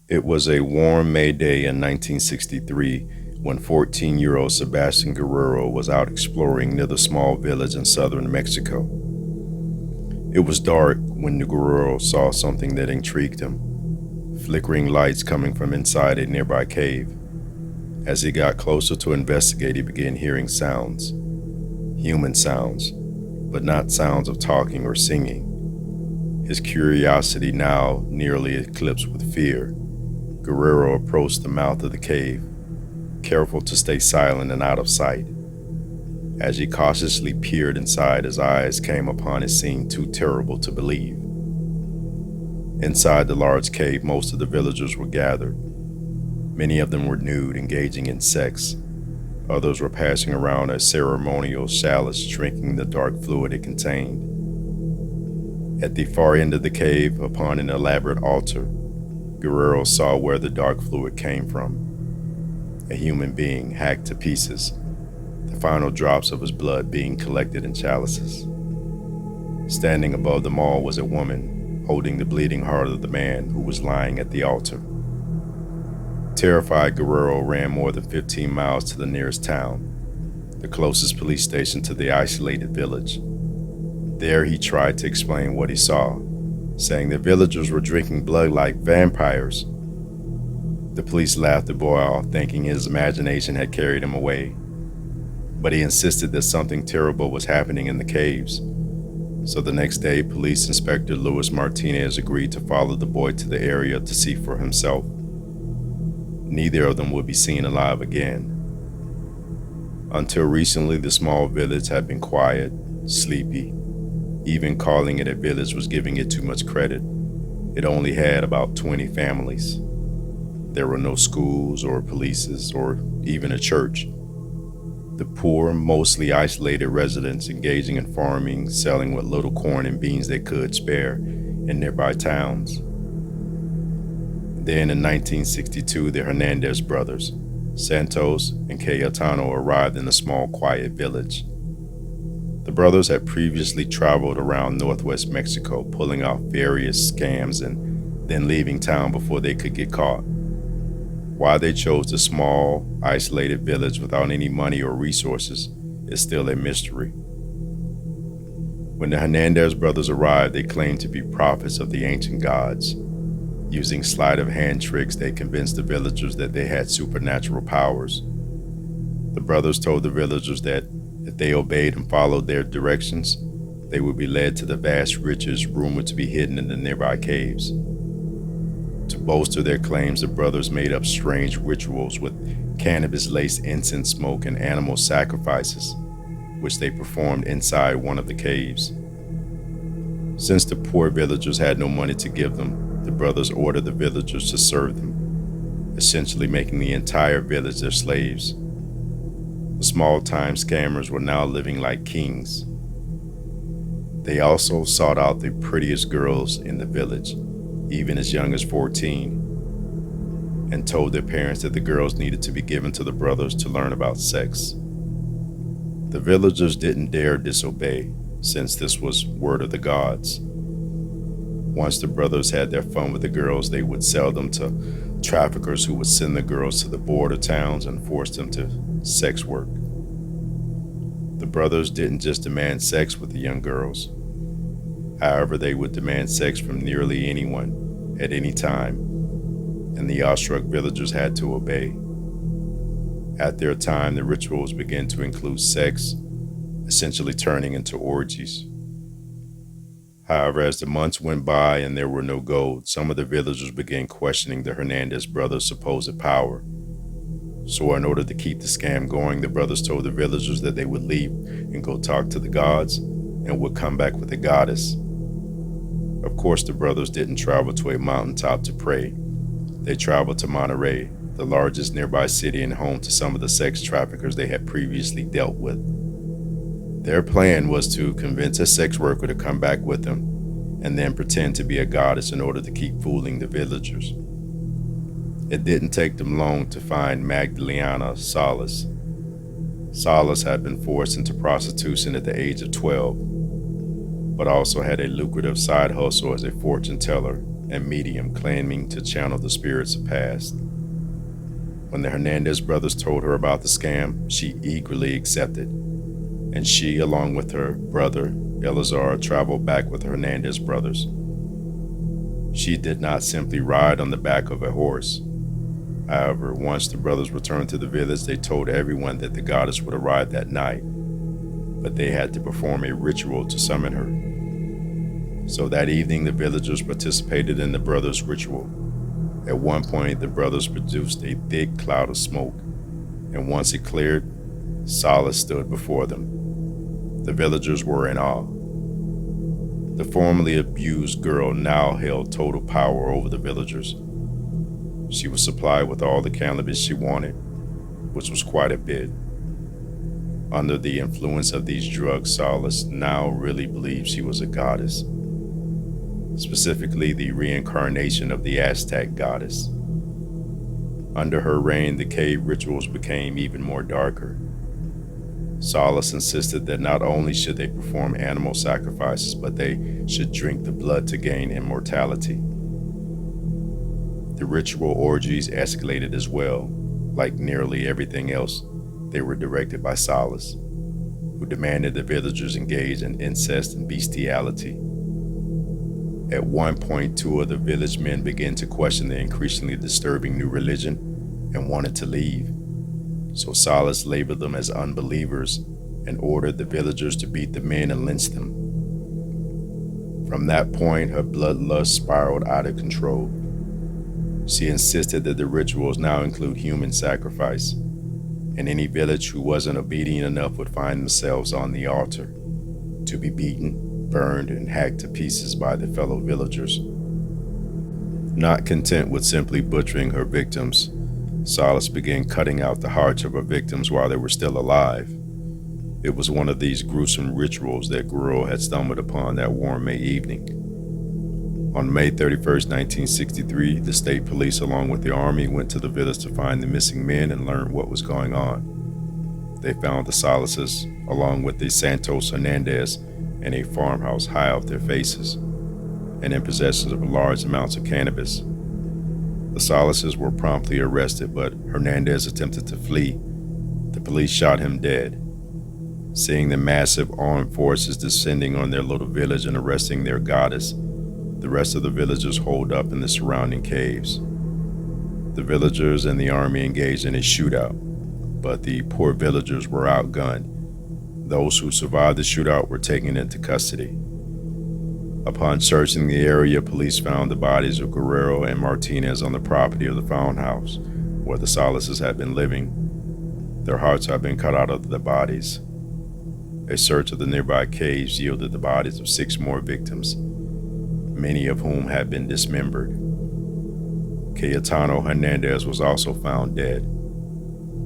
It was a warm May day in 1963 when 14-year-old Sebastian Guerrero was out exploring near the small village in southern Mexico. It was dark when Guerrero saw something that intrigued him, flickering lights coming from inside a nearby cave. As he got closer to investigate, he began hearing sounds, human sounds, but not sounds of talking or singing. His curiosity now nearly eclipsed with fear. Guerrero approached the mouth of the cave, careful to stay silent and out of sight. As he cautiously peered inside, his eyes came upon a scene too terrible to believe. Inside the large cave, most of the villagers were gathered. Many of them were nude, engaging in sex. Others were passing around a ceremonial chalice, drinking the dark fluid it contained. At the far end of the cave, upon an elaborate altar, Guerrero saw where the dark fluid came from. A human being hacked to pieces, the final drops of his blood being collected in chalices. Standing above them all was a woman, holding the bleeding heart of the man who was lying at the altar. Terrified, Guerrero ran more than 15 miles to the nearest town, the closest police station to the isolated village. There he tried to explain what he saw, saying the villagers were drinking blood like vampires. The police laughed the boy off, thinking his imagination had carried him away. But he insisted that something terrible was happening in the caves. So the next day, Police Inspector Luis Martinez agreed to follow the boy to the area to see for himself. Neither of them would be seen alive again. Until recently, the small village had been quiet, sleepy. Even calling it a village was giving it too much credit. It only had about 20 families. There were no schools or polices or even a church. The poor, mostly isolated residents engaging in farming, selling what little corn and beans they could spare in nearby towns. Then in 1962, the Hernandez brothers, Santos and Cayetano, arrived in a small, quiet village. The brothers had previously traveled around northwest Mexico, pulling off various scams and then leaving town before they could get caught. Why they chose the small, isolated village without any money or resources is still a mystery. When the Hernandez brothers arrived, they claimed to be prophets of the ancient gods. Using sleight-of-hand tricks, they convinced the villagers that they had supernatural powers. The brothers told the villagers that if they obeyed and followed their directions, they would be led to the vast riches rumored to be hidden in the nearby caves. To bolster their claims, the brothers made up strange rituals with cannabis-laced incense smoke and animal sacrifices, which they performed inside one of the caves. Since the poor villagers had no money to give them, the brothers ordered the villagers to serve them, essentially making the entire village their slaves. The small-time scammers were now living like kings. They also sought out the prettiest girls in the village, even as young as 14, and told their parents that the girls needed to be given to the brothers to learn about sex. The villagers didn't dare disobey, since this was word of the gods. Once the brothers had their fun with the girls, they would sell them to traffickers who would send the girls to the border towns and force them to sex work. The brothers didn't just demand sex with the young girls. However, they would demand sex from nearly anyone, at any time, and the awestruck villagers had to obey. At their time, the rituals began to include sex, essentially turning into orgies. However, as the months went by and there were no gold, some of the villagers began questioning the Hernandez brothers' supposed power. So in order to keep the scam going, the brothers told the villagers that they would leave and go talk to the gods and would come back with a goddess. Of course, the brothers didn't travel to a mountaintop to pray. They traveled to Monterrey, the largest nearby city and home to some of the sex traffickers they had previously dealt with. Their plan was to convince a sex worker to come back with them and then pretend to be a goddess in order to keep fooling the villagers. It didn't take them long to find Magdalena Solís. Solís had been forced into prostitution at the age of 12, but also had a lucrative side hustle as a fortune teller and medium claiming to channel the spirits of past. When the Hernandez brothers told her about the scam, she eagerly accepted, and she, along with her brother Eleazar, traveled back with the Hernandez brothers. She did not simply ride on the back of a horse. However, once the brothers returned to the village, they told everyone that the goddess would arrive that night, but they had to perform a ritual to summon her. So that evening, the villagers participated in the brothers' ritual. At one point, the brothers produced a thick cloud of smoke, and once it cleared, Solís stood before them. The villagers were in awe. The formerly abused girl now held total power over the villagers. She was supplied with all the cannabis she wanted, which was quite a bit. Under the influence of these drugs, Solís now really believed she was a goddess, specifically the reincarnation of the Aztec goddess. Under her reign, the cave rituals became even more darker. Solís insisted that not only should they perform animal sacrifices, but they should drink the blood to gain immortality. The ritual orgies escalated as well. Like nearly everything else, they were directed by Solís, who demanded the villagers engage in incest and bestiality. At one point, two of the village men began to question the increasingly disturbing new religion and wanted to leave. So Solís labeled them as unbelievers and ordered the villagers to beat the men and lynch them. From that point, her bloodlust spiraled out of control. She insisted that the rituals now include human sacrifice, and any village who wasn't obedient enough would find themselves on the altar, to be beaten, burned, and hacked to pieces by the fellow villagers. Not content with simply butchering her victims, Solís began cutting out the hearts of her victims while they were still alive. It was one of these gruesome rituals that Guerrero had stumbled upon that warm May evening. On May 31st, 1963, the state police, along with the army, went to the village to find the missing men and learn what was going on. They found the Solíses, along with the Santos Hernandez, in a farmhouse high off their faces, and in possession of large amounts of cannabis. The Solíses were promptly arrested, but Hernandez attempted to flee. The police shot him dead. Seeing the massive armed forces descending on their little village and arresting their goddess, the rest of the villagers holed up in the surrounding caves. The villagers and the army engaged in a shootout, but the poor villagers were outgunned. Those who survived the shootout were taken into custody. Upon searching the area, police found the bodies of Guerrero and Martinez on the property of the found house where the Solíses had been living. Their hearts had been cut out of the bodies. A search of the nearby caves yielded the bodies of 6 more victims, many of whom had been dismembered. Cayetano Hernandez was also found dead,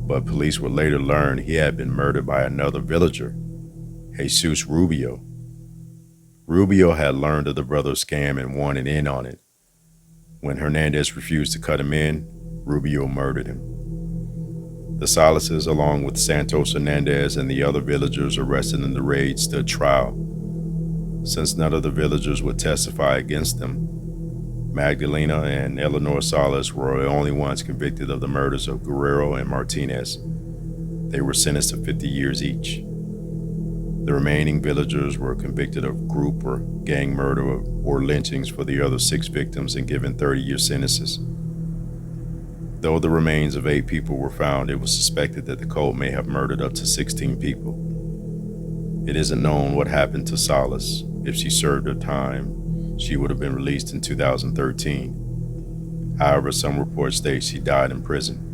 but police would later learn he had been murdered by another villager, Jesus Rubio. Rubio had learned of the brothers' scam and wanted in on it. When Hernandez refused to cut him in, Rubio murdered him. The Solíses, along with Santos Hernandez and the other villagers arrested in the raid, stood trial. Since none of the villagers would testify against them, Magdalena and Eleanor Solís were the only ones convicted of the murders of Guerrero and Martinez. They were sentenced to 50 years each. The remaining villagers were convicted of group or gang murder or lynchings for the other 6 victims and given 30-year sentences. Though the remains of 8 people were found, it was suspected that the cult may have murdered up to 16 people. It isn't known what happened to Solís. If she served her time, she would have been released in 2013. However, some reports state she died in prison.